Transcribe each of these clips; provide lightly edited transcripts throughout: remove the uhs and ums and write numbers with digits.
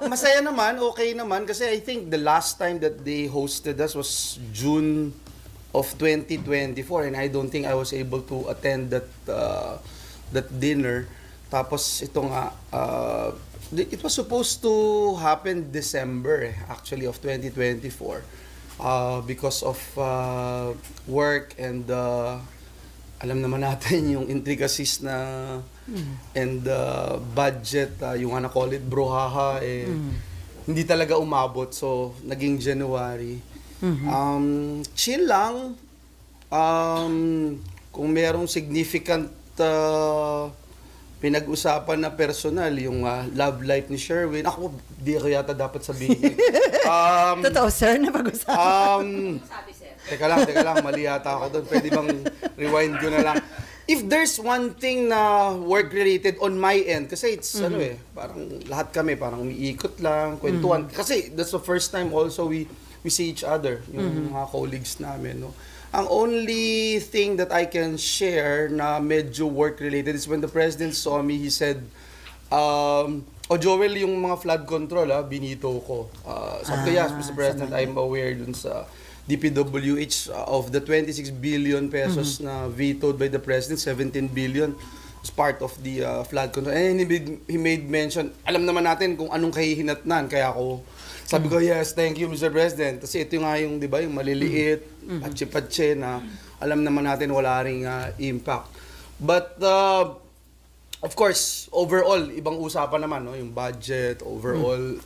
Masaya naman, okay naman. Kasi I think the last time that they hosted us was June of 2024. And I don't think I was able to attend that dinner. Tapos ito nga, it was supposed to happen December actually of 2024. Because of work and alam naman natin yung intricacies na and budget, you wanna call it brouhaha, hindi talaga umabot. So, naging January. Chill lang. Kung merong significant pinag-usapan na personal, yung love life ni Sherwin. Ako, di ko yata dapat sabihin. Totoo, sir, na pag-usapan. Teka lang, mali yata ako doon. Pwede bang rewind ko na lang? If there's one thing na work-related on my end, kasi it's parang lahat kami, parang umiikot lang, kwentuhan. Kasi that's the first time also we see each other, yung mga colleagues namin, no? Ang only thing that I can share na medyo work-related is when the President saw me, he said, Joel, yung mga flood control, binito ko. Sabi ko, yes, Mr. President, I'm aware dun sa DPWH of the 26 billion pesos na vetoed by the President, 17 billion is part of the flood control. And he made mention, alam naman natin kung anong kahihinatnan, kaya ako sabi ko, yes, thank you, Mr. President. Kasi ito nga yung, di ba, yung maliliit, patsi-patsi na alam naman natin wala ring impact. But, of course, overall, ibang usapan naman, no? Yung budget, overall,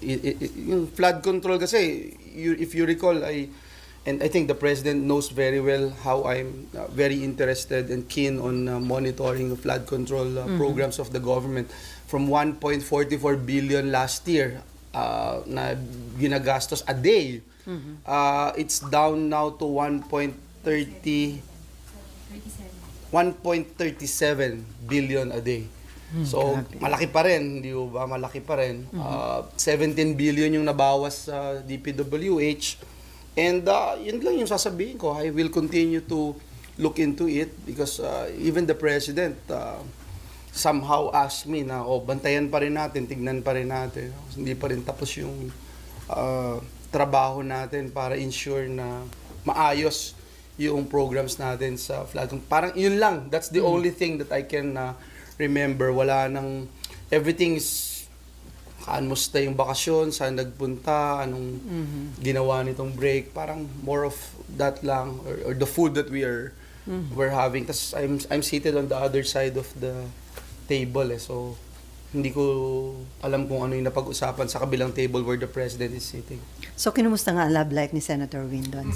yung flood control kasi, if you recall, and I think the President knows very well how I'm very interested and keen on monitoring the flood control programs of the government. From 1.44 billion last year, na ginagastos a day, it's down now to 1.37 billion a day. So, malaki pa rin, di ba? Malaki pa rin. 17 billion yung nabawas sa DPWH. And yun lang yung sasabihin ko. I will continue to look into it because even the President somehow asked me na, bantayan pa rin natin, tignan pa rin natin. Hindi pa rin tapos yung trabaho natin para ensure na maayos yung programs natin sa flood. Parang yun lang. That's the only thing that I can remember. Wala nang, everything is, kamusta yung bakasyon, saan nagpunta, anong ginawa nitong break. Parang more of that lang. Or the food that we're having. Tas I'm seated on the other side of the table, so hindi ko alam kung ano yung napag-usapan sa kabilang table where the President is sitting. So, kinumusta nga ang love life ni Senator Windon?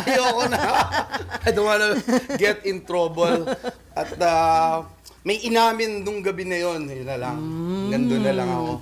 Ayoko na. I don't wanna get in trouble. At may inamin nung gabi na yon. Yun na lang. Nandun na lang ako.